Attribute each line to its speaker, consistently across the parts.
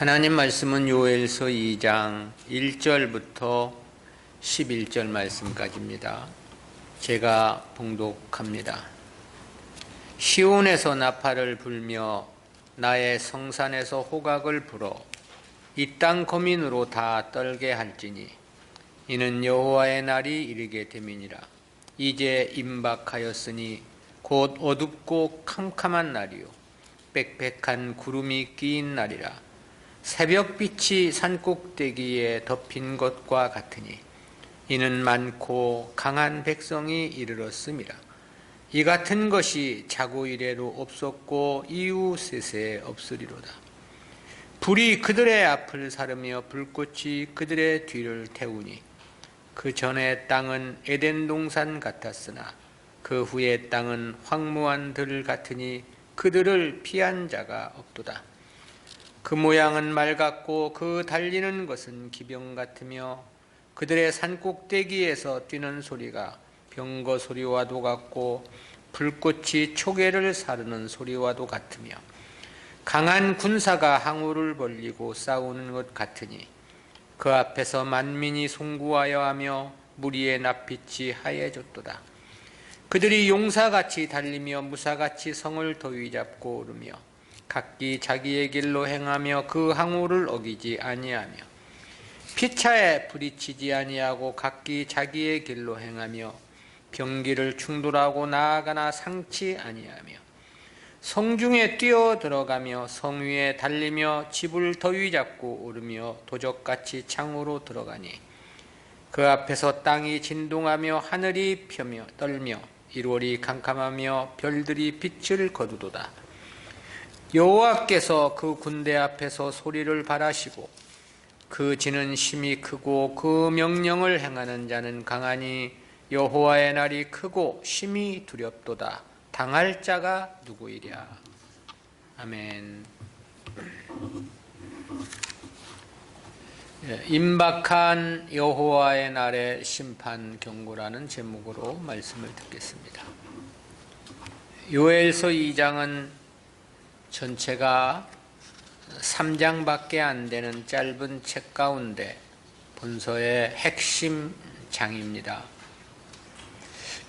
Speaker 1: 하나님 말씀은 요엘서 2장 1절부터 11절 말씀까지입니다. 제가 봉독합니다. 시온에서 나팔을 불며 나의 성산에서 호각을 불어 이 땅 거민으로 다 떨게 할지니 이는 여호와의 날이 이르게 됨이니라. 이제 임박하였으니 곧 어둡고 캄캄한 날이요 빽빽한 구름이 끼인 날이라. 새벽빛이 산꼭대기에 덮인 것과 같으니 이는 많고 강한 백성이 이르렀음이라. 이 같은 것이 자고 이래로 없었고 이후 세세에 없으리로다. 불이 그들의 앞을 사르며 불꽃이 그들의 뒤를 태우니 그 전에 땅은 에덴 동산 같았으나 그 후에 땅은 황무한 들 같으니 그들을 피한 자가 없도다. 그 모양은 말 같고 그 달리는 것은 기병 같으며 그들의 산꼭대기에서 뛰는 소리가 병거 소리와도 같고 불꽃이 초계를 사르는 소리와도 같으며 강한 군사가 항우를 벌리고 싸우는 것 같으니 그 앞에서 만민이 송구하여 하며 무리의 낯빛이 하얘졌도다. 그들이 용사같이 달리며 무사같이 성을 더위 잡고 오르며 각기 자기의 길로 행하며 그 항우를 어기지 아니하며 피차에 부딪히지 아니하고 각기 자기의 길로 행하며 병기를 충돌하고 나아가나 상치 아니하며 성중에 뛰어 들어가며 성 위에 달리며 집을 더위 잡고 오르며 도적같이 창으로 들어가니 그 앞에서 땅이 진동하며 하늘이 펴며 떨며 일월이 캄캄하며 별들이 빛을 거두도다. 여호와께서 그 군대 앞에서 소리를 발하시고 그 지는 심히 크고 그 명령을 행하는 자는 강하니 여호와의 날이 크고 심히 두렵도다. 당할 자가 누구이랴. 아멘. 임박한 여호와의 날의 심판 경고라는 제목으로 말씀을 듣겠습니다. 요엘서 2장은 전체가 3장밖에 안 되는 짧은 책 가운데 본서의 핵심 장입니다.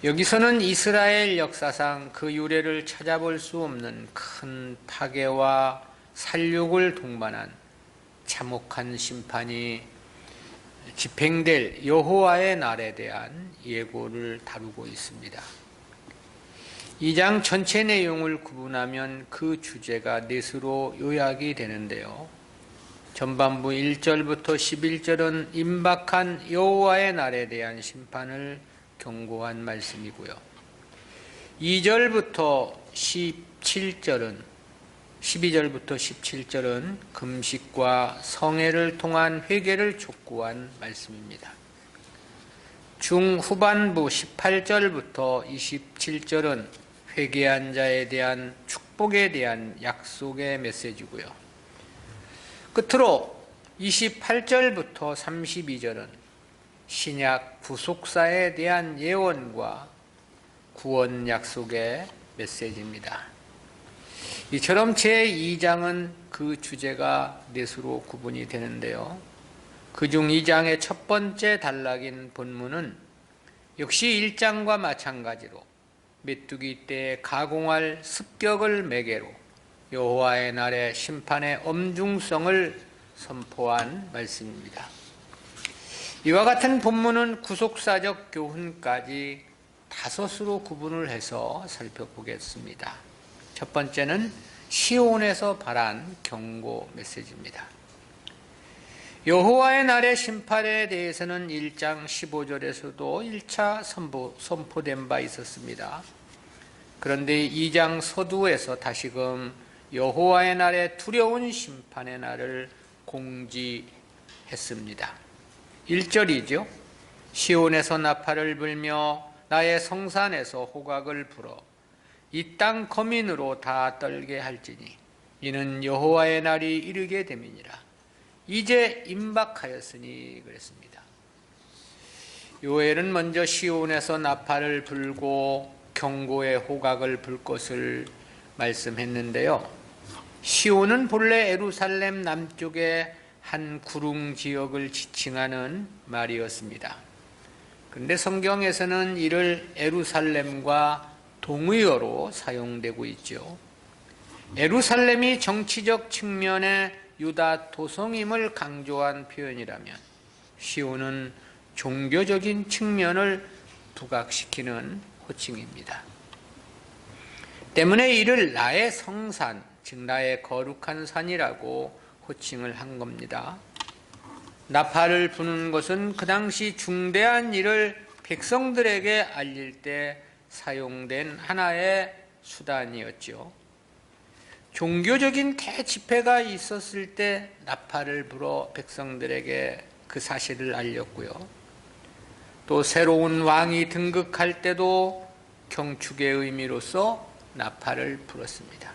Speaker 1: 여기서는 이스라엘 역사상 그 유래를 찾아볼 수 없는 큰 파괴와 살육을 동반한 참혹한 심판이 집행될 여호와의 날에 대한 예고를 다루고 있습니다. 2장 전체 내용을 구분하면 그 주제가 넷으로 요약이 되는데요. 전반부 1절부터 11절은 임박한 여호와의 날에 대한 심판을 경고한 말씀이고요. 2절부터 17절은 12절부터 17절은 금식과 성회를 통한 회개를 촉구한 말씀입니다. 중후반부 18절부터 27절은 회개한 자에 대한 축복에 대한 약속의 메시지고요. 끝으로 28절부터 32절은 신약 구속사에 대한 예언과 구원 약속의 메시지입니다. 이처럼 제2장은 그 주제가 넷으로 구분이 되는데요. 그중 2장의 첫 번째 단락인 본문은 역시 1장과 마찬가지로 메뚜기 때에 가공할 습격을 매개로 여호와의 날의 심판의 엄중성을 선포한 말씀입니다. 이와 같은 본문은 구속사적 교훈까지 5으로 구분을 해서 살펴보겠습니다. 첫 번째는 시온에서 발한 경고 메시지입니다. 여호와의 날의 심판에 대해서는 1장 15절에서도 1차 선포된 바 있었습니다. 그런데 2장 서두에서 다시금 여호와의 날의 두려운 심판의 날을 공지했습니다. 1절이죠. 시온에서 나팔을 불며 나의 성산에서 호각을 불어 이 땅 거민으로 다 떨게 할지니 이는 여호와의 날이 이르게 됨이니라. 이제 임박하였으니 그랬습니다. 요엘은 먼저 시온에서 나팔을 불고 경고의 호각을 불 것을 말씀했는데요. 시온은 본래 예루살렘 남쪽의 한 구릉 지역을 지칭하는 말이었습니다. 그런데 성경에서는 이를 예루살렘과 동의어로 사용되고 있죠. 예루살렘이 정치적 측면의 유다 토성임을 강조한 표현이라면 시온은 종교적인 측면을 부각시키는 호칭입니다. 때문에 이를 나의 성산, 즉 나의 거룩한 산이라고 호칭을 한 겁니다. 나팔을 부는 것은 그 당시 중대한 일을 백성들에게 알릴 때 사용된 하나의 수단이었죠. 종교적인 대집회가 있었을 때 나팔을 불어 백성들에게 그 사실을 알렸고요. 또 새로운 왕이 등극할 때도 경축의 의미로서 나팔을 불었습니다.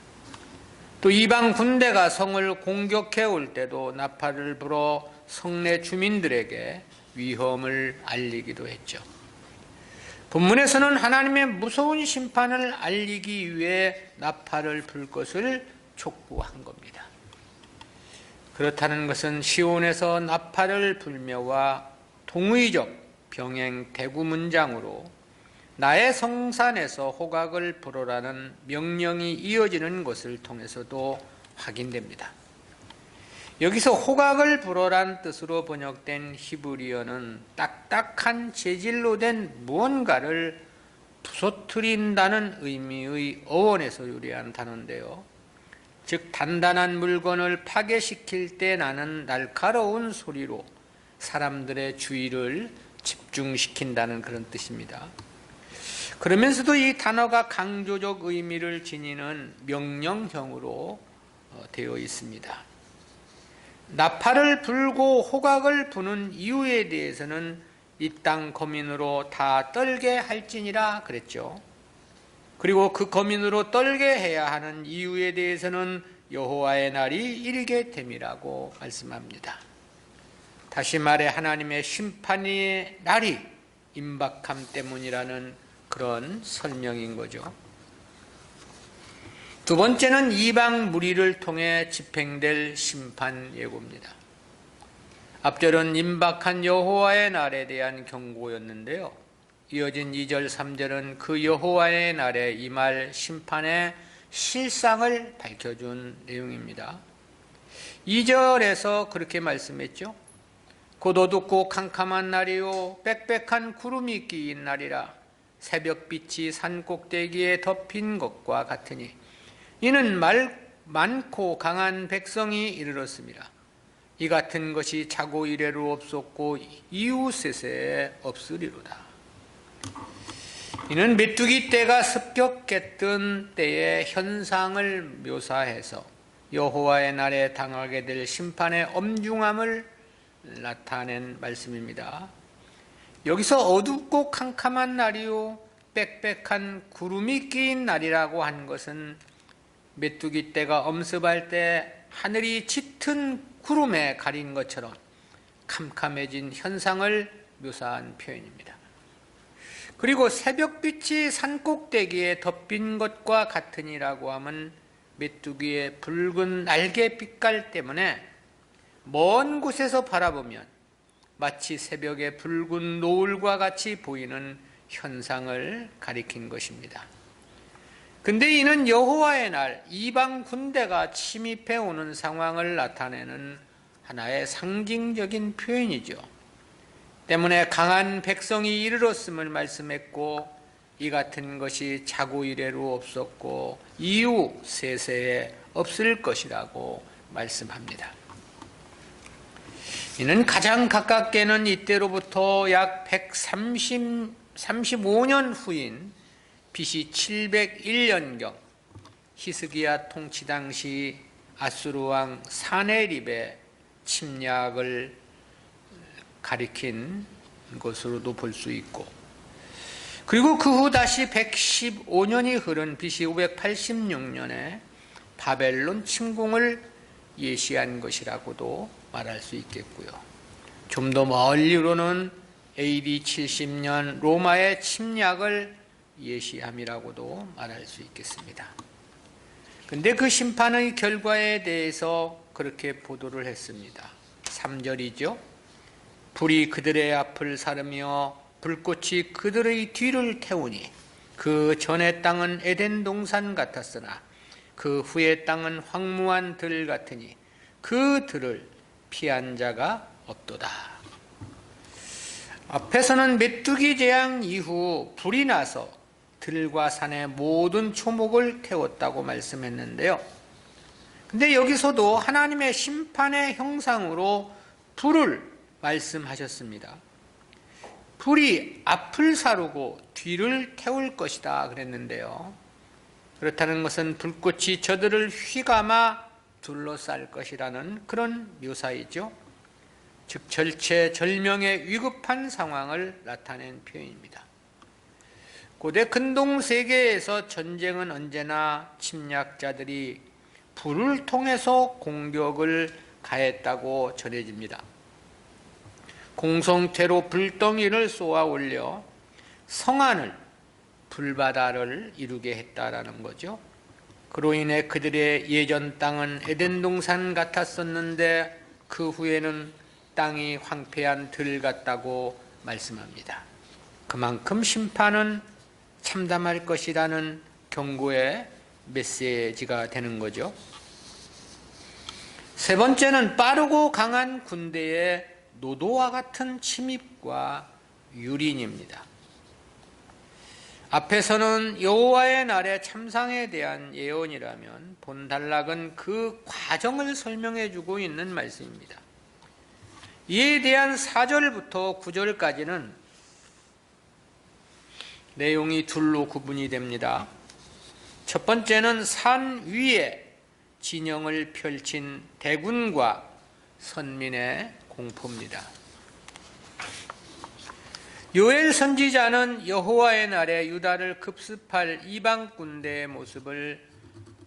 Speaker 1: 또 이방 군대가 성을 공격해 올 때도 나팔을 불어 성내 주민들에게 위험을 알리기도 했죠. 본문에서는 하나님의 무서운 심판을 알리기 위해 나팔을 불 것을 촉구한 겁니다. 그렇다는 것은 시온에서 나팔을 불며와 동의적 병행 대구 문장으로 나의 성산에서 호각을 불어라는 명령이 이어지는 것을 통해서도 확인됩니다. 여기서 호각을 불어란 뜻으로 번역된 히브리어는 딱딱한 재질로 된 무언가를 부서뜨린다는 의미의 어원에서 유래한 단어인데요. 즉 단단한 물건을 파괴시킬 때 나는 날카로운 소리로 사람들의 주의를 집중시킨다는 그런 뜻입니다. 그러면서도 이 단어가 강조적 의미를 지니는 명령형으로 되어 있습니다. 나팔을 불고 호각을 부는 이유에 대해서는 이 땅 거민으로 다 떨게 할지니라 그랬죠. 그리고 그 거민으로 떨게 해야 하는 이유에 대해서는 여호와의 날이 이르게 됨이라고 말씀합니다. 다시 말해 하나님의 심판의 날이 임박함 때문이라는 그런 설명인 거죠. 두 번째는 이방 무리를 통해 집행될 심판 예고입니다. 앞절은 임박한 여호와의 날에 대한 경고였는데요. 이어진 2절, 3절은 그 여호와의 날에 임할 심판의 실상을 밝혀준 내용입니다. 2절에서 그렇게 말씀했죠. 곧 어둡고 캄캄한 날이요 빽빽한 구름이 끼인 날이라 새벽빛이 산꼭대기에 덮인 것과 같으니 이는 많고 강한 백성이 이르렀습니다. 이 같은 것이 자고 이래로 없었고 이웃세세에 없으리로다. 이는 메뚜기 떼가 습격했던 때의 현상을 묘사해서 여호와의 날에 당하게 될 심판의 엄중함을 나타낸 말씀입니다. 여기서 어둡고 캄캄한 날이요 빽빽한 구름이 끼인 날이라고 한 것은 메뚜기 떼가 엄습할 때 하늘이 짙은 구름에 가린 것처럼 캄캄해진 현상을 묘사한 표현입니다. 그리고 새벽빛이 산꼭대기에 덮인 것과 같으니라고 하면 메뚜기의 붉은 날개 빛깔 때문에 먼 곳에서 바라보면 마치 새벽의 붉은 노을과 같이 보이는 현상을 가리킨 것입니다. 근데 이는 여호와의 날, 이방 군대가 침입해 오는 상황을 나타내는 하나의 상징적인 표현이죠. 때문에 강한 백성이 이르렀음을 말씀했고 이 같은 것이 자고 이래로 없었고 이후 세세에 없을 것이라고 말씀합니다. 이는 가장 가깝게는 이때로부터 약 135년 후인 BC 701년경 히스기야 통치 당시 아수르 왕 사네립의 침략을 가리킨 것으로도 볼 수 있고, 그리고 그 후 다시 115년이 흐른 BC 586년에 바벨론 침공을 예시한 것이라고도 말할 수 있겠고요. 좀 더 멀리로는 AD 70년 로마의 침략을 예시함이라고도 말할 수 있겠습니다. 근데 그 심판의 결과에 대해서 그렇게 보도를 했습니다. 3절이죠. 불이 그들의 앞을 사르며 불꽃이 그들의 뒤를 태우니 그 전의 땅은 에덴 동산 같았으나 그 후의 땅은 황무한 들 같으니 그 들을 피한 자가 없도다. 앞에서는 메뚜기 재앙 이후 불이 나서 들과 산의 모든 초목을 태웠다고 말씀했는데요. 근데 여기서도 하나님의 심판의 형상으로 불을 말씀하셨습니다. 불이 앞을 사르고 뒤를 태울 것이다 그랬는데요. 그렇다는 것은 불꽃이 저들을 휘감아 둘러쌀 것이라는 그런 묘사이죠. 즉 절체절명의 위급한 상황을 나타낸 표현입니다. 고대 근동 세계에서 전쟁은 언제나 침략자들이 불을 통해서 공격을 가했다고 전해집니다. 공성태로 불덩이를 쏘아 올려 성안을 불바다를 이루게 했다라는 거죠. 그로 인해 그들의 예전 땅은 에덴 동산 같았었는데 그 후에는 땅이 황폐한 들 같다고 말씀합니다. 그만큼 심판은 참담할 것이라는 경고의 메시지가 되는 거죠. 세 번째는 빠르고 강한 군대의 노도와 같은 침입과 유린입니다. 앞에서는 여호와의 날의 참상에 대한 예언이라면 본단락은 그 과정을 설명해 주고 있는 말씀입니다. 이에 대한 4절부터 9절까지는 내용이 둘로 구분이 됩니다. 첫 번째는 산 위에 진영을 펼친 대군과 선민의 공포입니다. 요엘 선지자는 여호와의 날에 유다를 급습할 이방 군대의 모습을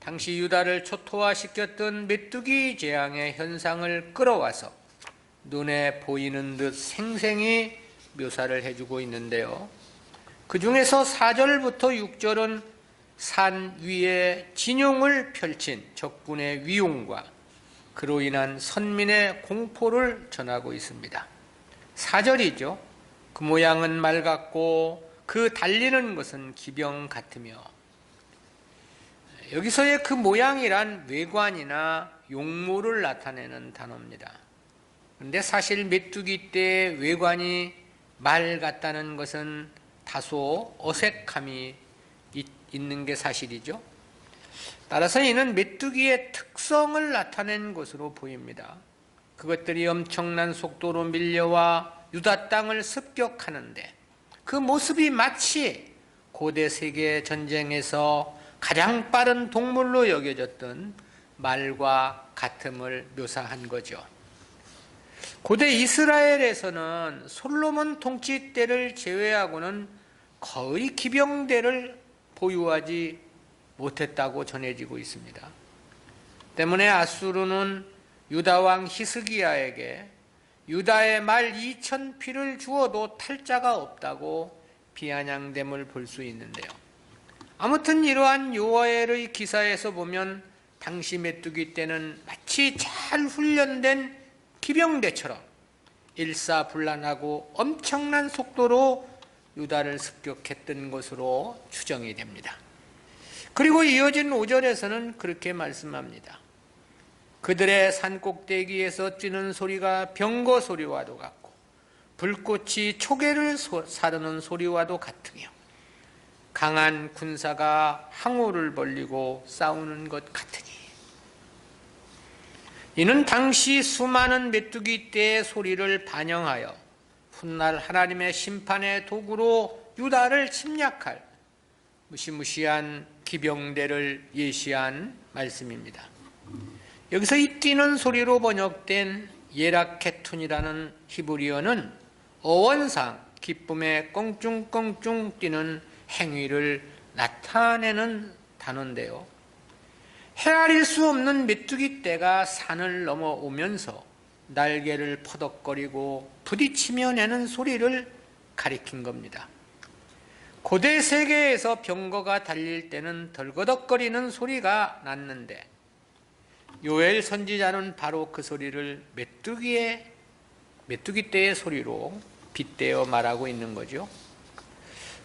Speaker 1: 당시 유다를 초토화시켰던 메뚜기 재앙의 현상을 끌어와서 눈에 보이는 듯 생생히 묘사를 해주고 있는데요. 그 중에서 4절부터 6절은 산 위에 진용을 펼친 적군의 위용과 그로 인한 선민의 공포를 전하고 있습니다. 4절이죠. 그 모양은 말 같고 그 달리는 것은 기병 같으며, 여기서의 그 모양이란 외관이나 용모를 나타내는 단어입니다. 그런데 사실 메뚜기 때의 외관이 말 같다는 것은 다소 어색함이 있는 게 사실이죠. 따라서 이는 메뚜기의 특성을 나타낸 것으로 보입니다. 그것들이 엄청난 속도로 밀려와 유다 땅을 습격하는데 그 모습이 마치 고대 세계 전쟁에서 가장 빠른 동물로 여겨졌던 말과 같음을 묘사한 거죠. 고대 이스라엘에서는 솔로몬 통치 때를 제외하고는 거의 기병대를 보유하지 못했다고 전해지고 있습니다. 때문에 아수르는 유다 왕 히스기야에게 유다의 말 2,000匹를 주어도 탈자가 없다고 비아냥됨을 볼 수 있는데요. 아무튼 이러한 요엘의 기사에서 보면 당시 메뚜기 때는 마치 잘 훈련된 기병대처럼 일사불란하고 엄청난 속도로 유다를 습격했던 것으로 추정이 됩니다. 그리고 이어진 5절에서는 그렇게 말씀합니다. 그들의 산꼭대기에서 뛰는 소리가 병거 소리와도 같고 불꽃이 초계를 사르는 소리와도 같으며 강한 군사가 항우를 벌리고 싸우는 것 같으니, 이는 당시 수많은 메뚜기 떼의 소리를 반영하여 훗날 하나님의 심판의 도구로 유다를 침략할 무시무시한 기병대를 예시한 말씀입니다. 여기서 이 뛰는 소리로 번역된 예라케툰이라는 히브리어는 어원상 기쁨에 껑충껑충 뛰는 행위를 나타내는 단어인데요. 헤아릴 수 없는 메뚜기 떼가 산을 넘어오면서 날개를 퍼덕거리고 부딪히며 내는 소리를 가리킨 겁니다. 고대 세계에서 병거가 달릴 때는 덜거덕거리는 소리가 났는데 요엘 선지자는 바로 그 소리를 메뚜기 떼의 소리로 빗대어 말하고 있는 거죠.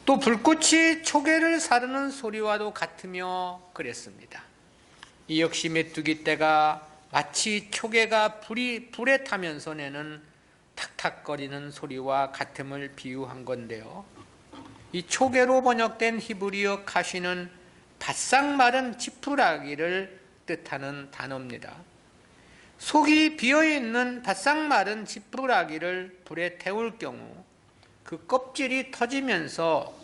Speaker 1: 또 불꽃이 초계를 사르는 소리와도 같으며 그랬습니다. 이 역시 메뚜기 떼가 마치 초계가 불에 타면서 내는 탁탁거리는 소리와 같음을 비유한 건데요. 이 초계로 번역된 히브리어 카시는 바싹 마른 지푸라기를 뜻하는 단어입니다. 속이 비어있는 바싹 마른 지푸라기를 불에 태울 경우 그 껍질이 터지면서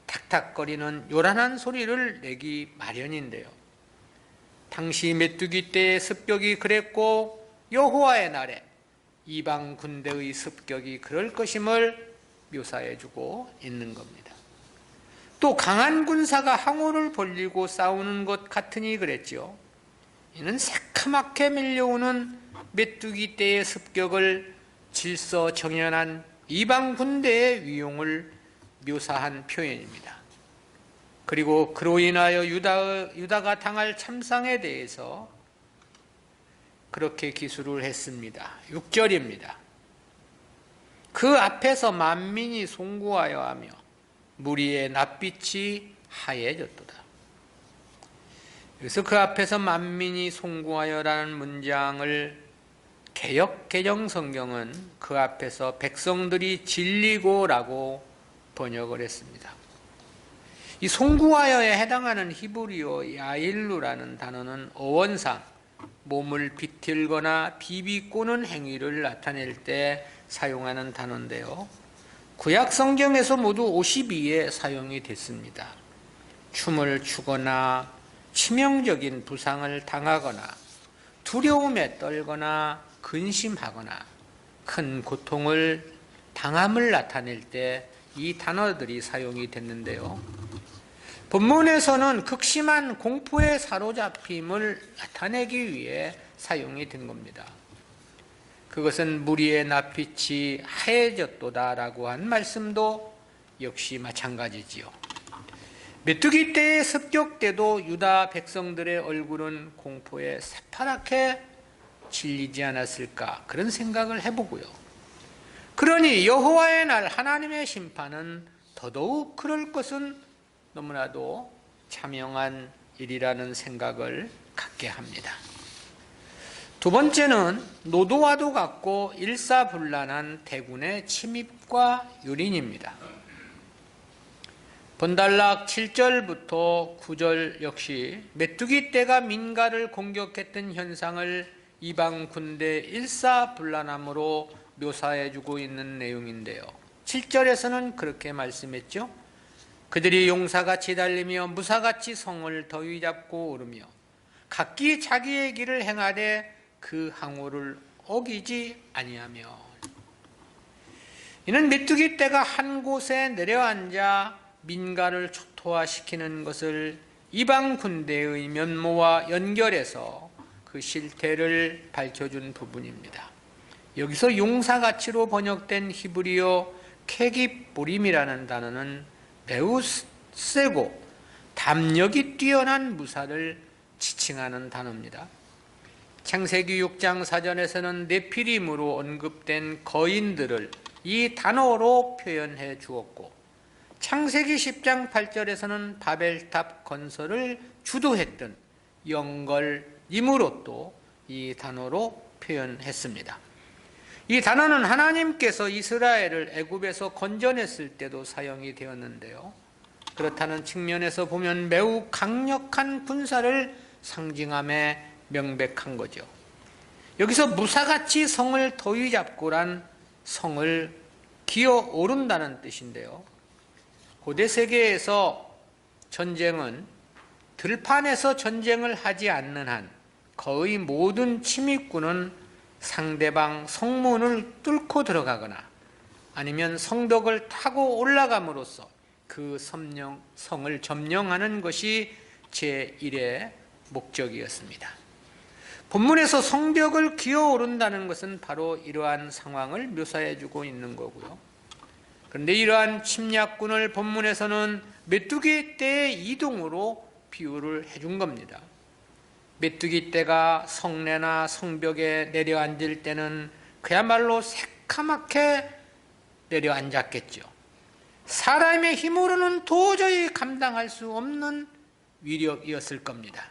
Speaker 1: 탁탁거리는 요란한 소리를 내기 마련인데요. 당시 메뚜기 떼의 습격이 그랬고 여호와의 날에 이방 군대의 습격이 그럴 것임을 묘사해주고 있는 겁니다. 또 강한 군사가 항우를 벌리고 싸우는 것 같으니 그랬죠. 이는 새카맣게 밀려오는 메뚜기 떼의 습격을 질서정연한 이방 군대의 위용을 묘사한 표현입니다. 그리고 그로 인하여 유다가 당할 참상에 대해서 그렇게 기술을 했습니다. 6절입니다. 그 앞에서 만민이 송구하여 하며 무리의 낯빛이 하얘졌도다. 그래서 그 앞에서 만민이 송구하여라는 문장을 개역 개정 성경은 그 앞에서 백성들이 진리고라고 번역을 했습니다. 이 송구하여에 해당하는 히브리어 야일루라는 단어는 어원상 몸을 비틀거나 비비꼬는 행위를 나타낼 때 사용하는 단어인데요. 구약 성경에서 모두 52에 사용이 됐습니다. 춤을 추거나 치명적인 부상을 당하거나 두려움에 떨거나 근심하거나 큰 고통을 당함을 나타낼 때 이 단어들이 사용이 됐는데요. 본문에서는 극심한 공포에 사로잡힘을 나타내기 위해 사용이 된 겁니다. 그것은 무리의 낯빛이 하얘졌도다라고 한 말씀도 역시 마찬가지지요. 메뚜기 떼의 습격 때도 유다 백성들의 얼굴은 공포에 새파랗게 질리지 않았을까 그런 생각을 해보고요. 그러니 여호와의 날 하나님의 심판은 더더욱 그럴 것은 너무나도 자명한 일이라는 생각을 갖게 합니다. 두 번째는 노도와도 같고 일사불란한 대군의 침입과 유린입니다. 본달락 7절부터 9절 역시 메뚜기 떼가 민가를 공격했던 현상을 이방 군대 일사불란함으로 묘사해주고 있는 내용인데요. 7절에서는 그렇게 말씀했죠. 그들이 용사같이 달리며 무사같이 성을 더위 잡고 오르며 각기 자기의 길을 행하되 그 항우를 어기지 아니하며. 이는 메뚜기 떼가 한 곳에 내려앉아 민가를 초토화시키는 것을 이방 군대의 면모와 연결해서 그 실태를 밝혀준 부분입니다. 여기서 용사가치로 번역된 히브리어 케깁보림이라는 단어는 매우 세고 담력이 뛰어난 무사를 지칭하는 단어입니다. 창세기 6장 4절에서는 네피림으로 언급된 거인들을 이 단어로 표현해 주었고, 창세기 10장 8절에서는 바벨탑 건설을 주도했던 영걸 니므롯도 이 단어로 표현했습니다. 이 단어는 하나님께서 이스라엘을 애굽에서 건져냈을 때도 사용이 되었는데요. 그렇다는 측면에서 보면 매우 강력한 군사를 상징함에 명백한 거죠. 여기서 무사같이 성을 더위 잡고란 성을 기어 오른다는 뜻인데요. 고대 세계에서 전쟁은 들판에서 전쟁을 하지 않는 한 거의 모든 침입군은 상대방 성문을 뚫고 들어가거나 아니면 성벽을 타고 올라감으로써 그 성을 점령하는 것이 제1의 목적이었습니다. 본문에서 성벽을 기어오른다는 것은 바로 이러한 상황을 묘사해주고 있는 거고요. 그런데 이러한 침략군을 본문에서는 메뚜기 떼의 이동으로 비유를 해준 겁니다. 메뚜기 떼가 성내나 성벽에 내려앉을 때는 그야말로 새카맣게 내려앉았겠죠. 사람의 힘으로는 도저히 감당할 수 없는 위력이었을 겁니다.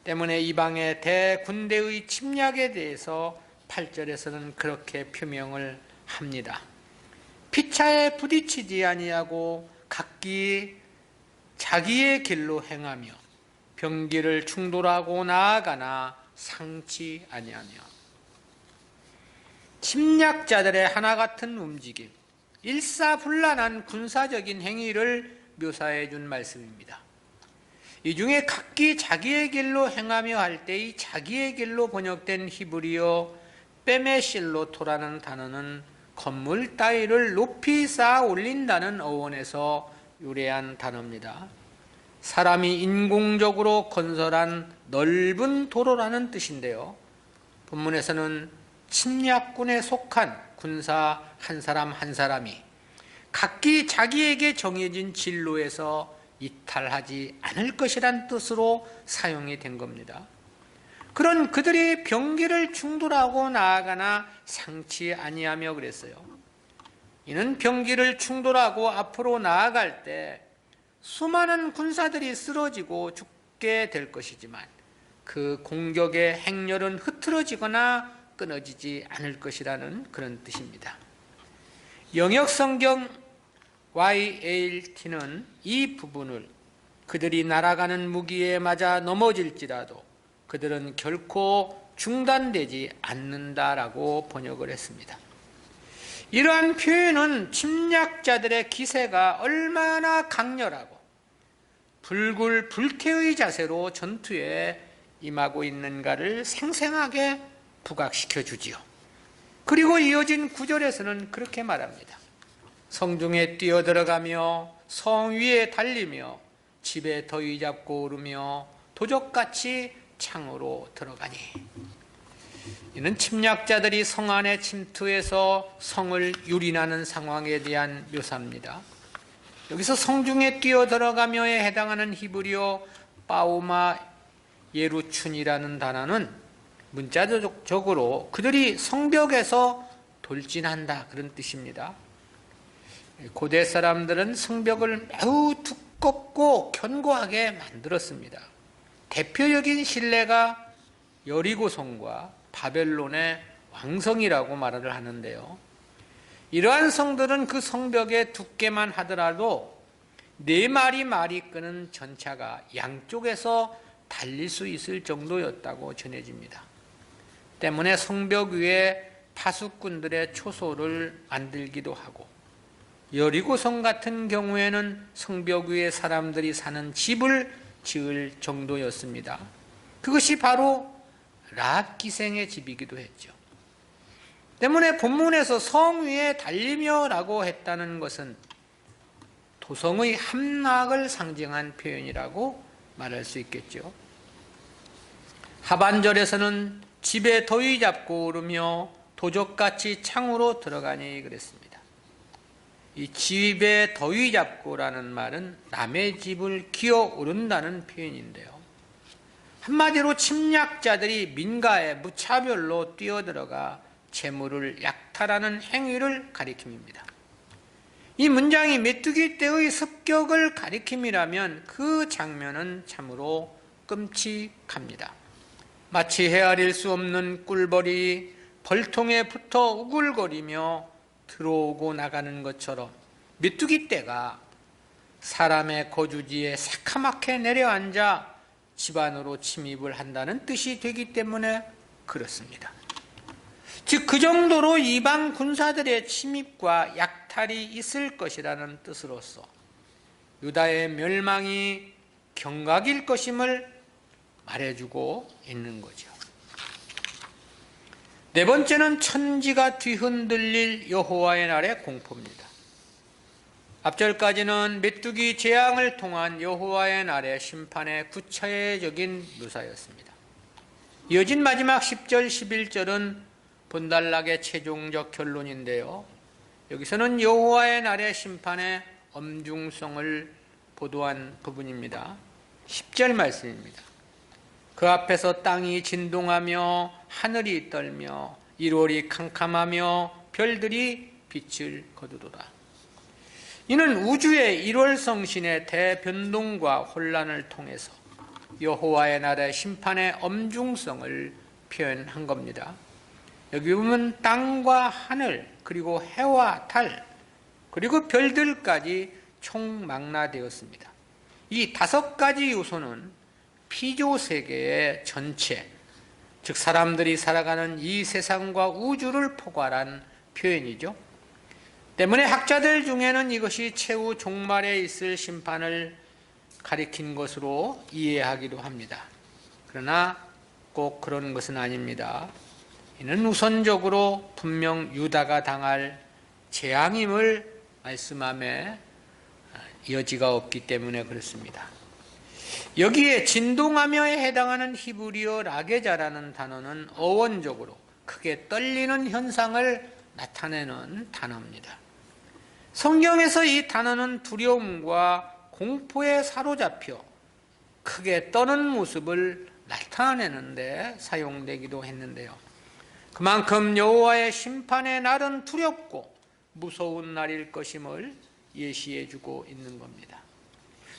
Speaker 1: 때문에 이방의 대군대의 침략에 대해서 8절에서는 그렇게 표명을 합니다. 피차에 부딪히지 아니하고 각기 자기의 길로 행하며 병기를 충돌하고 나아가나 상치 아니하며. 침략자들의 하나 같은 움직임, 일사불란한 군사적인 행위를 묘사해 준 말씀입니다. 이 중에 각기 자기의 길로 행하며 할 때 이 자기의 길로 번역된 히브리어 빼메실로토라는 단어는 건물 따위를 높이 쌓아 올린다는 어원에서 유래한 단어입니다. 사람이 인공적으로 건설한 넓은 도로라는 뜻인데요. 본문에서는 침략군에 속한 군사 한 사람 한 사람이 각기 자기에게 정해진 진로에서 이탈하지 않을 것이란 뜻으로 사용이 된 겁니다. 그런 그들이 병기를 충돌하고 나아가나 상치 아니하며 그랬어요. 이는 병기를 충돌하고 앞으로 나아갈 때 수많은 군사들이 쓰러지고 죽게 될 것이지만 그 공격의 행렬은 흐트러지거나 끊어지지 않을 것이라는 그런 뜻입니다. 영역성경 YALT는 이 부분을 그들이 날아가는 무기에 맞아 넘어질지라도 그들은 결코 중단되지 않는다라고 번역을 했습니다. 이러한 표현은 침략자들의 기세가 얼마나 강렬하고 불굴불태의 자세로 전투에 임하고 있는가를 생생하게 부각시켜 주지요. 그리고 이어진 9절에서는 그렇게 말합니다. 성중에 뛰어들어가며 성 위에 달리며 집에 더위 잡고 오르며 도적같이 창으로 들어가니. 이는 침략자들이 성 안에 침투해서 성을 유린하는 상황에 대한 묘사입니다. 여기서 성중에 뛰어들어가며에 해당하는 히브리어 빠우마 예루춘이라는 단어는 문자적으로 그들이 성벽에서 돌진한다 그런 뜻입니다. 고대 사람들은 성벽을 매우 두껍고 견고하게 만들었습니다. 대표적인 신뢰가 여리고성과 바벨론의 왕성이라고 말을 하는데요. 이러한 성들은 그 성벽의 두께만 하더라도 4마리 말이 끄는 전차가 양쪽에서 달릴 수 있을 정도였다고 전해집니다. 때문에 성벽 위에 파수꾼들의 초소를 만들기도 하고 여리고성 같은 경우에는 성벽 위에 사람들이 사는 집을 지을 정도였습니다. 그것이 바로 랍 기생의 집이기도 했죠. 때문에 본문에서 성 위에 달리며 라고 했다는 것은 도성의 함락을 상징한 표현이라고 말할 수 있겠죠. 하반절에서는 집에 더위 잡고 오르며 도적같이 창으로 들어가니 그랬습니다. 이 집에 더위 잡고라는 말은 남의 집을 기어 오른다는 표현인데요. 한마디로 침략자들이 민가에 무차별로 뛰어들어가 재물을 약탈하는 행위를 가리킵니다. 이 문장이 메뚜기 떼의 습격을 가리킴이라면 그 장면은 참으로 끔찍합니다. 마치 헤아릴 수 없는 꿀벌이 벌통에 붙어 우글거리며 들어오고 나가는 것처럼 메뚜기 떼가 사람의 거주지에 새카맣게 내려앉아 집안으로 침입을 한다는 뜻이 되기 때문에 그렇습니다. 즉 그 정도로 이방 군사들의 침입과 약탈이 있을 것이라는 뜻으로서 유다의 멸망이 경각일 것임을 말해주고 있는 거죠. 네 번째는 천지가 뒤흔들릴 여호와의 날의 공포입니다. 앞절까지는 메뚜기 재앙을 통한 여호와의 날의 심판의 구체적인 묘사였습니다. 이어진 마지막 10절, 11절은 본단락의 최종적 결론인데요. 여기서는 여호와의 날의 심판의 엄중성을 보도한 부분입니다. 10절 말씀입니다. 그 앞에서 땅이 진동하며 하늘이 떨며 일월이 캄캄하며 별들이 빛을 거두도다. 이는 우주의 일월성신의 대변동과 혼란을 통해서 여호와의 날의 심판의 엄중성을 표현한 겁니다. 여기 보면 땅과 하늘, 그리고 해와 달, 그리고 별들까지 총망라되었습니다. 이 5가지 요소는 피조세계의 전체, 즉 사람들이 살아가는 이 세상과 우주를 포괄한 표현이죠. 때문에 학자들 중에는 이것이 최후 종말에 있을 심판을 가리킨 것으로 이해하기도 합니다. 그러나 꼭 그런 것은 아닙니다. 이는 우선적으로 분명 유다가 당할 재앙임을 말씀함에 여지가 없기 때문에 그렇습니다. 여기에 진동하며에 해당하는 히브리어 라게자라는 단어는 어원적으로 크게 떨리는 현상을 나타내는 단어입니다. 성경에서 이 단어는 두려움과 공포에 사로잡혀 크게 떠는 모습을 나타내는데 사용되기도 했는데요. 그만큼 여호와의 심판의 날은 두렵고 무서운 날일 것임을 예시해주고 있는 겁니다.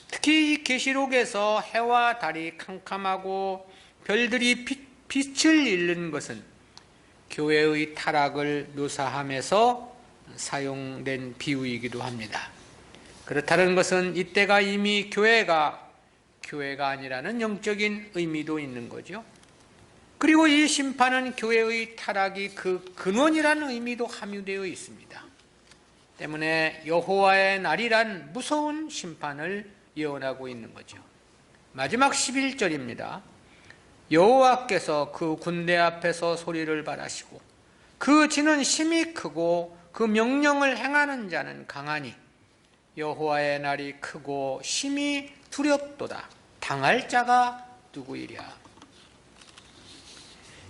Speaker 1: 특히 이 계시록에서 해와 달이 캄캄하고 별들이 빛을 잃는 것은 교회의 타락을 묘사하면서 사용된 비유이기도 합니다. 그렇다는 것은 이때가 이미 교회가 아니라는 영적인 의미도 있는 거죠. 그리고 이 심판은 교회의 타락이 그 근원이라는 의미도 함유되어 있습니다. 때문에 여호와의 날이란 무서운 심판을 예언하고 있는 거죠. 마지막 11절입니다. 여호와께서 그 군대 앞에서 소리를 발하시고 그 진은 심히 크고 그 명령을 행하는 자는 강하니 여호와의 날이 크고 심히 두렵도다. 당할 자가 누구이랴.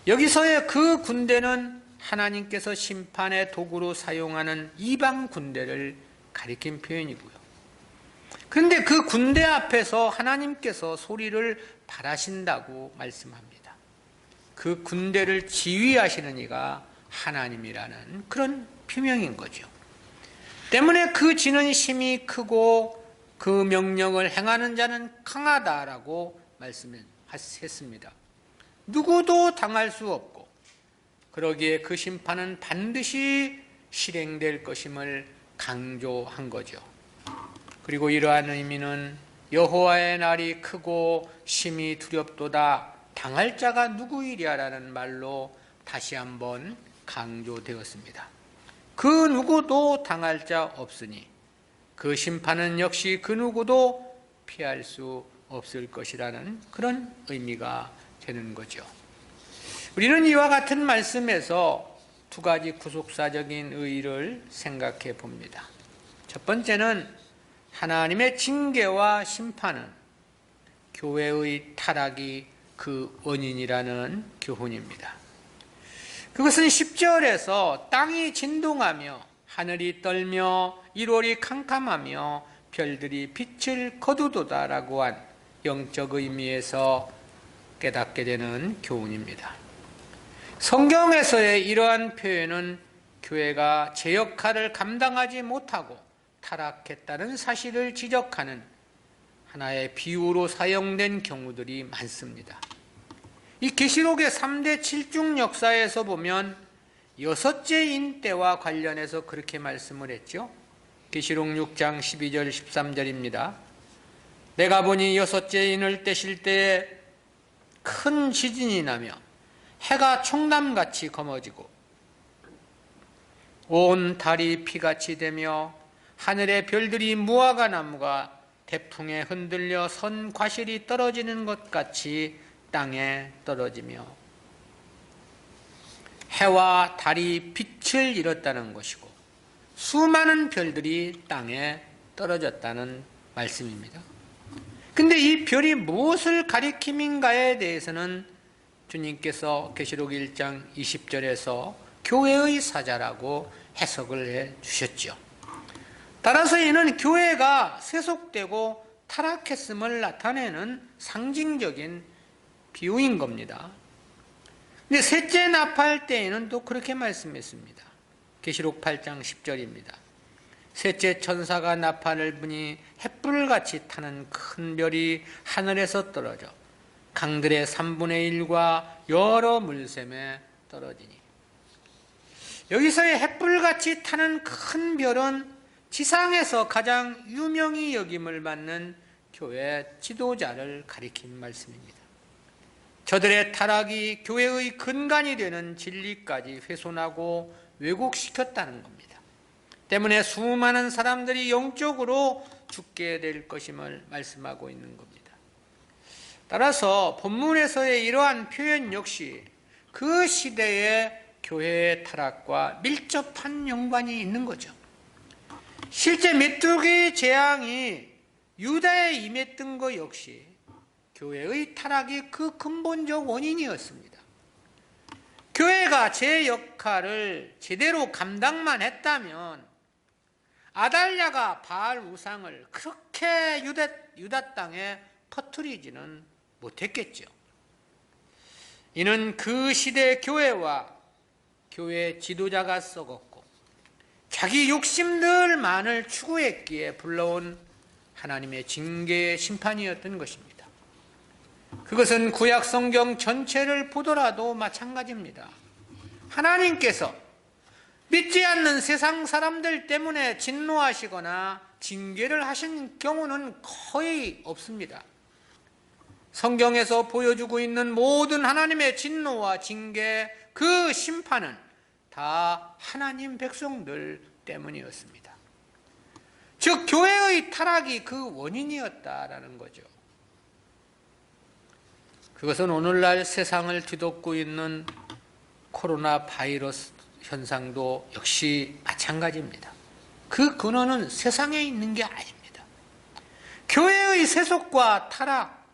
Speaker 1: 여기서의 그 군대는 하나님께서 심판의 도구로 사용하는 이방 군대를 가리킨 표현이고요. 그런데 그 군대 앞에서 하나님께서 소리를 발하신다고 말씀합니다. 그 군대를 지휘하시는 이가 하나님이라는 그런 표명인 거죠. 때문에 그 진은 심히 크고 그 명령을 행하는 자는 강하다라고 말씀했습니다. 누구도 당할 수 없고 그러기에 그 심판은 반드시 실행될 것임을 강조한 거죠. 그리고 이러한 의미는 여호와의 날이 크고 심히 두렵도다. 당할 자가 누구이랴라는 말로 다시 한번 강조되었습니다. 그 누구도 당할 자 없으니 그 심판은 역시 그 누구도 피할 수 없을 것이라는 그런 의미가 되는 거죠. 우리는 이와 같은 말씀에서 2가지 구속사적인 의의를 생각해 봅니다. 첫 번째는 하나님의 징계와 심판은 교회의 타락이 그 원인이라는 교훈입니다. 그것은 10절에서 땅이 진동하며 하늘이 떨며 일월이 캄캄하며 별들이 빛을 거두도다라고 한 영적 의미에서 깨닫게 되는 교훈입니다. 성경에서의 이러한 표현은 교회가 제 역할을 감당하지 못하고 타락했다는 사실을 지적하는 하나의 비유로 사용된 경우들이 많습니다. 이 계시록의 3대 7중 역사에서 보면 6째 인 때와 관련해서 그렇게 말씀을 했죠. 계시록 6장 12절 13절입니다. 내가 보니 6째 인을 떼실 때에 큰 지진이 나며 해가 총남같이 검어지고 온 달이 피같이 되며 하늘의 별들이 무화과 나무가 태풍에 흔들려 선 과실이 떨어지는 것 같이 땅에 떨어지며 해와 달이 빛을 잃었다는 것이고 수많은 별들이 땅에 떨어졌다는 말씀입니다. 근데 이 별이 무엇을 가리킴인가에 대해서는 주님께서 계시록 1장 20절에서 교회의 사자라고 해석을 해 주셨죠. 따라서 이는 교회가 세속되고 타락했음을 나타내는 상징적인 비유인 겁니다. 근데 셋째 납할 때에는 또 그렇게 말씀했습니다. 계시록 8장 10절입니다. 셋째 천사가 나팔을 부니 횃불같이 타는 큰 별이 하늘에서 떨어져 강들의 3분의 1과 여러 물샘에 떨어지니. 여기서의 횃불같이 타는 큰 별은 지상에서 가장 유명히 여김을 받는 교회 지도자를 가리킨 말씀입니다. 저들의 타락이 교회의 근간이 되는 진리까지 훼손하고 왜곡시켰다는 겁니다. 때문에 수많은 사람들이 영적으로 죽게 될 것임을 말씀하고 있는 겁니다. 따라서 본문에서의 이러한 표현 역시 그 시대의 교회의 타락과 밀접한 연관이 있는 거죠. 실제 메뚜기 재앙이 유다에 임했던 것 역시 교회의 타락이 그 근본적 원인이었습니다. 교회가 제 역할을 제대로 감당만 했다면 아달랴가 바알 우상을 그렇게 유다 땅에 퍼뜨리지는 못했겠죠. 이는 그 시대 교회와 교회 지도자가 썩었고 자기 욕심들만을 추구했기에 불러온 하나님의 징계의 심판이었던 것입니다. 그것은 구약 성경 전체를 보더라도 마찬가지입니다. 하나님께서 믿지 않는 세상 사람들 때문에 진노하시거나 징계를 하신 경우는 거의 없습니다. 성경에서 보여주고 있는 모든 하나님의 진노와 징계, 그 심판은 다 하나님 백성들 때문이었습니다. 즉 교회의 타락이 그 원인이었다라는 거죠. 그것은 오늘날 세상을 뒤덮고 있는 코로나 바이러스 현상도 역시 마찬가지입니다. 그 근원은 세상에 있는 게 아닙니다. 교회의 세속과 타락,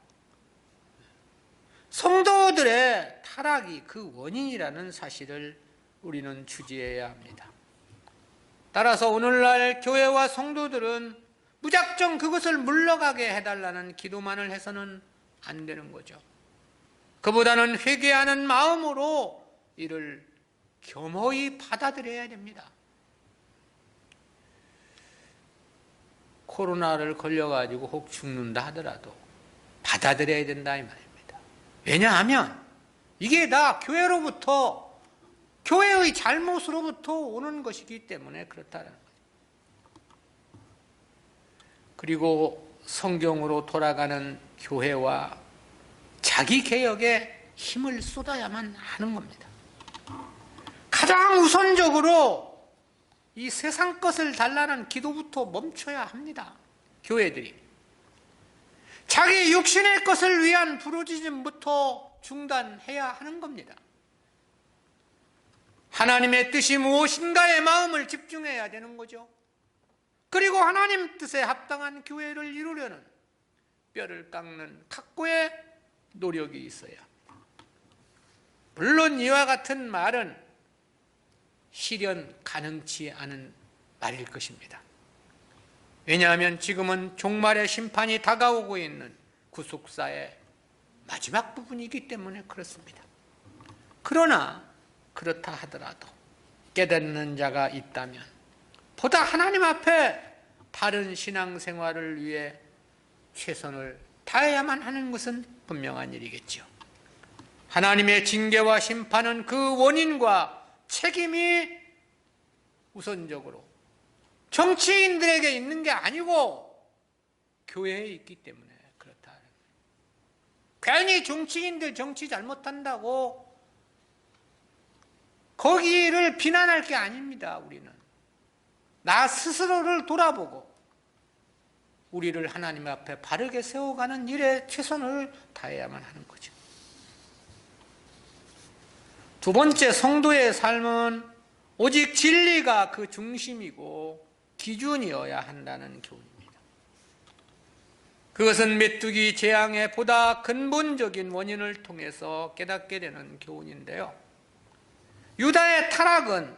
Speaker 1: 성도들의 타락이 그 원인이라는 사실을 우리는 주지해야 합니다. 따라서 오늘날 교회와 성도들은 무작정 그것을 물러가게 해달라는 기도만을 해서는 안 되는 거죠. 그보다는 회개하는 마음으로 이를 겸허히 받아들여야 됩니다. 코로나를 걸려가지고 혹 죽는다 하더라도 받아들여야 된다 이 말입니다. 왜냐하면 이게 다 교회로부터, 교회의 잘못으로부터 오는 것이기 때문에 그렇다는 거죠. 그리고 성경으로 돌아가는 교회와 자기 개혁에 힘을 쏟아야만 하는 겁니다. 가장 우선적으로 이 세상 것을 달라는 기도부터 멈춰야 합니다. 교회들이 자기 육신의 것을 위한 부르짖음부터 중단해야 하는 겁니다. 하나님의 뜻이 무엇인가에 마음을 집중해야 되는 거죠. 그리고 하나님 뜻에 합당한 교회를 이루려는 뼈를 깎는 각고의 노력이 있어야 합니다. 물론 이와 같은 말은 실현 가능치 않은 말일 것입니다. 왜냐하면 지금은 종말의 심판이 다가오고 있는 구속사의 마지막 부분이기 때문에 그렇습니다. 그러나 그렇다 하더라도 깨닫는 자가 있다면 보다 하나님 앞에 바른 신앙생활을 위해 최선을 다해야만 하는 것은 분명한 일이겠죠. 하나님의 징계와 심판은 그 원인과 책임이 우선적으로 정치인들에게 있는 게 아니고 교회에 있기 때문에 그렇다. 괜히 정치인들 정치 잘못한다고 거기를 비난할 게 아닙니다. 우리는 나 스스로를 돌아보고 우리를 하나님 앞에 바르게 세워가는 일에 최선을 다해야만 하는 거죠. 두 번째, 성도의 삶은 오직 진리가 그 중심이고 기준이어야 한다는 교훈입니다. 그것은 메뚜기 재앙의 보다 근본적인 원인을 통해서 깨닫게 되는 교훈인데요. 유다의 타락은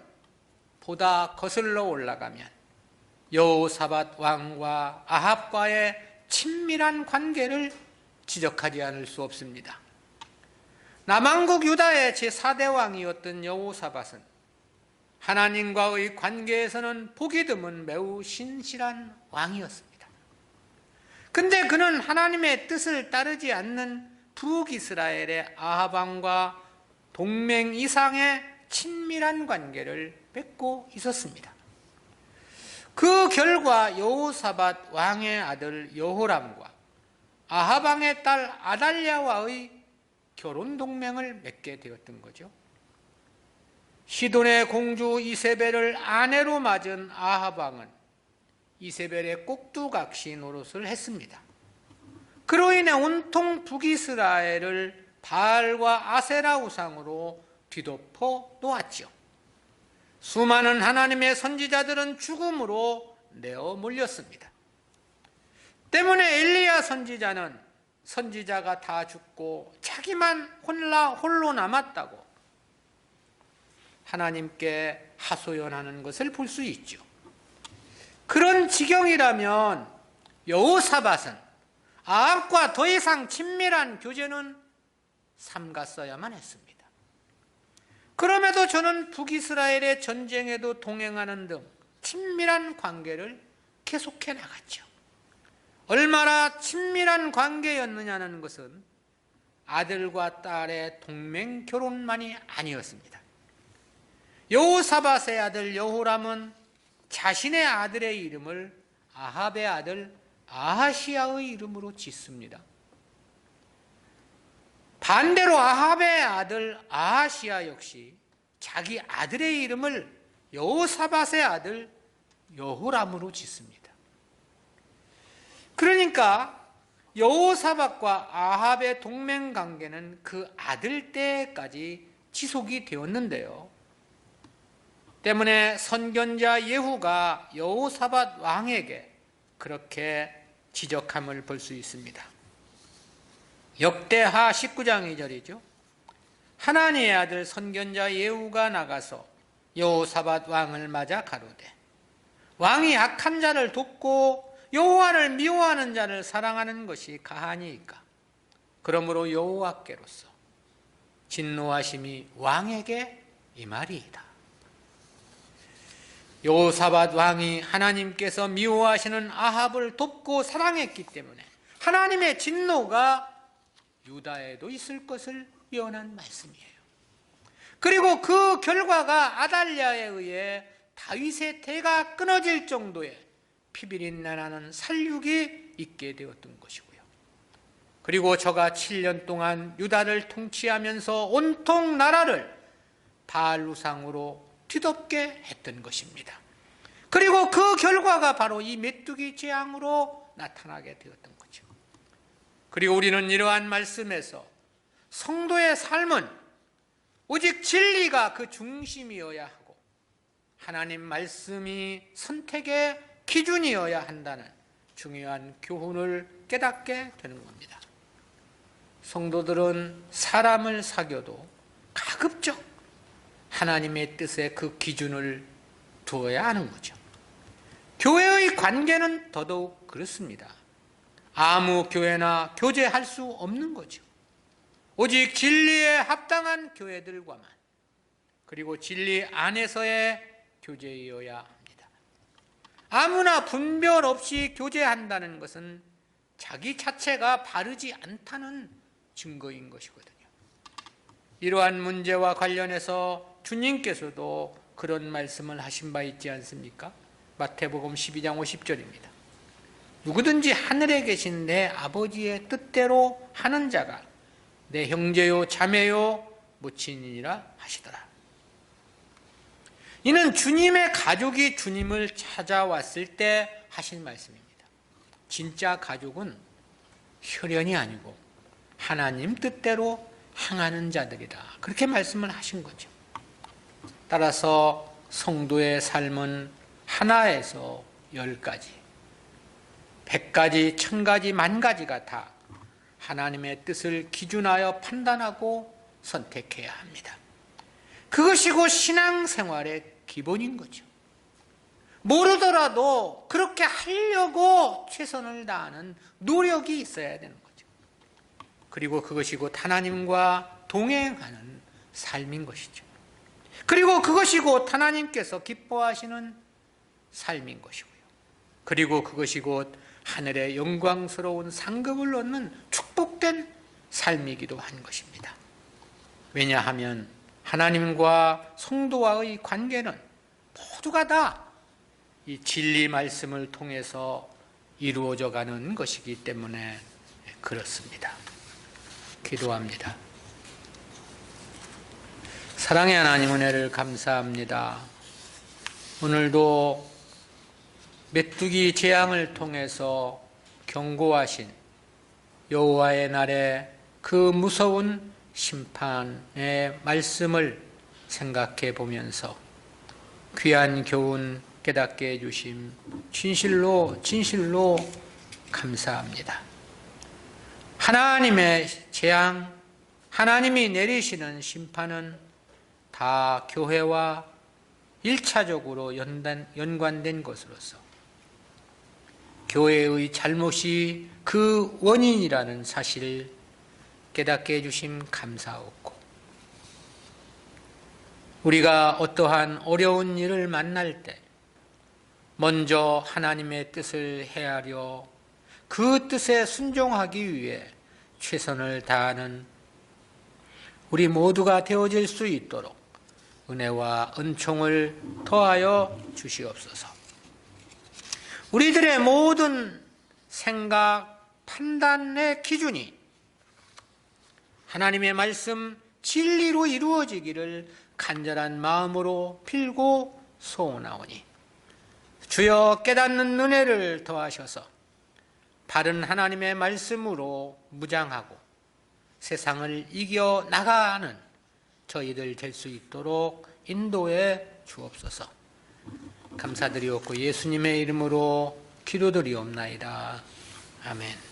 Speaker 1: 보다 거슬러 올라가면 여호사밧 왕과 아합과의 친밀한 관계를 지적하지 않을 수 없습니다. 남왕국 유다의 제4대 왕이었던 여호사밧은 하나님과의 관계에서는 보기 드문 매우 신실한 왕이었습니다. 근데 그는 하나님의 뜻을 따르지 않는 북이스라엘의 아합 왕과 동맹 이상의 친밀한 관계를 맺고 있었습니다. 그 결과 여호사밧 왕의 아들 여호람과 아합 왕의 딸 아달랴와의 결혼 동맹을 맺게 되었던 거죠. 시돈의 공주 이세벨을 아내로 맞은 아합 왕은 이세벨의 꼭두각시 노릇을 했습니다. 그로 인해 온통 북이스라엘을 바알과 아세라 우상으로 뒤덮어 놓았죠. 수많은 하나님의 선지자들은 죽음으로 내어 몰렸습니다. 때문에 엘리야 선지자는 선지자가 다 죽고 자기만 홀로 남았다고 하나님께 하소연하는 것을 볼 수 있죠. 그런 지경이라면 여호사밧은 아합과 더 이상 친밀한 교제는 삼갔어야만 했습니다. 그럼에도 저는 북이스라엘의 전쟁에도 동행하는 등 친밀한 관계를 계속해 나갔죠. 얼마나 친밀한 관계였느냐는 것은 아들과 딸의 동맹 결혼만이 아니었습니다. 여호사밧의 아들 여호람은 자신의 아들의 이름을 아합의 아들 아하시야의 이름으로 짓습니다. 반대로 아합의 아들 아하시야 역시 자기 아들의 이름을 여호사밧의 아들 여호람으로 짓습니다. 그러니까 여호사밧과 아합의 동맹 관계는 그 아들 때까지 지속이 되었는데요. 때문에 선견자 예후가 여호사밧 왕에게 그렇게 지적함을 볼 수 있습니다. 역대하 19장 2절이죠. 하나니의 아들 선견자 예후가 나가서 여호사밧 왕을 맞아 가로되 왕이 악한 자를 돕고 여호와를 미워하는 자를 사랑하는 것이 가하니이까. 그러므로 여호와께로서 진노하심이 왕에게 임하리이다. 여호사밧 왕이 하나님께서 미워하시는 아합을 돕고 사랑했기 때문에 하나님의 진노가 유다에도 있을 것을 예언한 말씀이에요. 그리고 그 결과가 아달랴에 의해 다윗의 태가 끊어질 정도의 피비린내 나는 살육이 있게 되었던 것이고요. 그리고 저가 7년 동안 유다를 통치하면서 온통 나라를 바알 우상으로 뒤덮게 했던 것입니다. 그리고 그 결과가 바로 이 메뚜기 재앙으로 나타나게 되었던 거죠. 그리고 우리는 이러한 말씀에서 성도의 삶은 오직 진리가 그 중심이어야 하고 하나님 말씀이 선택의 기준이어야 한다는 중요한 교훈을 깨닫게 되는 겁니다. 성도들은 사람을 사귀어도 가급적 하나님의 뜻에 그 기준을 두어야 하는 거죠. 교회의 관계는 더더욱 그렇습니다. 아무 교회나 교제할 수 없는 거죠. 오직 진리에 합당한 교회들과만, 그리고 진리 안에서의 교제이어야 합니다. 아무나 분별 없이 교제한다는 것은 자기 자체가 바르지 않다는 증거인 것이거든요. 이러한 문제와 관련해서 주님께서도 그런 말씀을 하신 바 있지 않습니까? 마태복음 12장 50절입니다. 누구든지 하늘에 계신 내 아버지의 뜻대로 하는 자가 내 형제요 자매요 모친이니라 하시더라. 이는 주님의 가족이 주님을 찾아왔을 때 하신 말씀입니다. 진짜 가족은 혈연이 아니고 하나님 뜻대로 행하는 자들이다. 그렇게 말씀을 하신 거죠. 따라서 성도의 삶은 하나에서 10가지, 100가지, 1000가지, 10,000가지가 다 하나님의 뜻을 기준하여 판단하고 선택해야 합니다. 그것이고 신앙생활의 기본인 거죠. 모르더라도 그렇게 하려고 최선을 다하는 노력이 있어야 되는 거죠. 그리고 그것이 곧 하나님과 동행하는 삶인 것이죠. 그리고 그것이 곧 하나님께서 기뻐하시는 삶인 것이고요. 그리고 그것이 곧 하늘의 영광스러운 상급을 얻는 축복된 삶이기도 한 것입니다. 왜냐하면 하나님과 성도와의 관계는 모두가 다 이 진리 말씀을 통해서 이루어져 가는 것이기 때문에 그렇습니다. 기도합니다. 사랑의 하나님, 은혜를 감사합니다. 오늘도 메뚜기 재앙을 통해서 경고하신 여호와의 날에 그 무서운 심판의 말씀을 생각해 보면서 귀한 교훈 깨닫게 해주심 진실로 감사합니다. 하나님의 재앙, 하나님이 내리시는 심판은 다 교회와 1차적으로 연관된 것으로서 교회의 잘못이 그 원인이라는 사실을 깨닫게 해주심 감사하옵고, 우리가 어떠한 어려운 일을 만날 때 먼저 하나님의 뜻을 헤아려 그 뜻에 순종하기 위해 최선을 다하는 우리 모두가 되어질 수 있도록 은혜와 은총을 더하여 주시옵소서. 우리들의 모든 생각, 판단의 기준이 하나님의 말씀 진리로 이루어지기를 간절한 마음으로 빌고 소원하오니, 주여 깨닫는 은혜를 더하셔서 바른 하나님의 말씀으로 무장하고 세상을 이겨 나가는 저희들 될 수 있도록 인도해 주옵소서. 감사드리옵고 예수님의 이름으로 기도드리옵나이다. 아멘.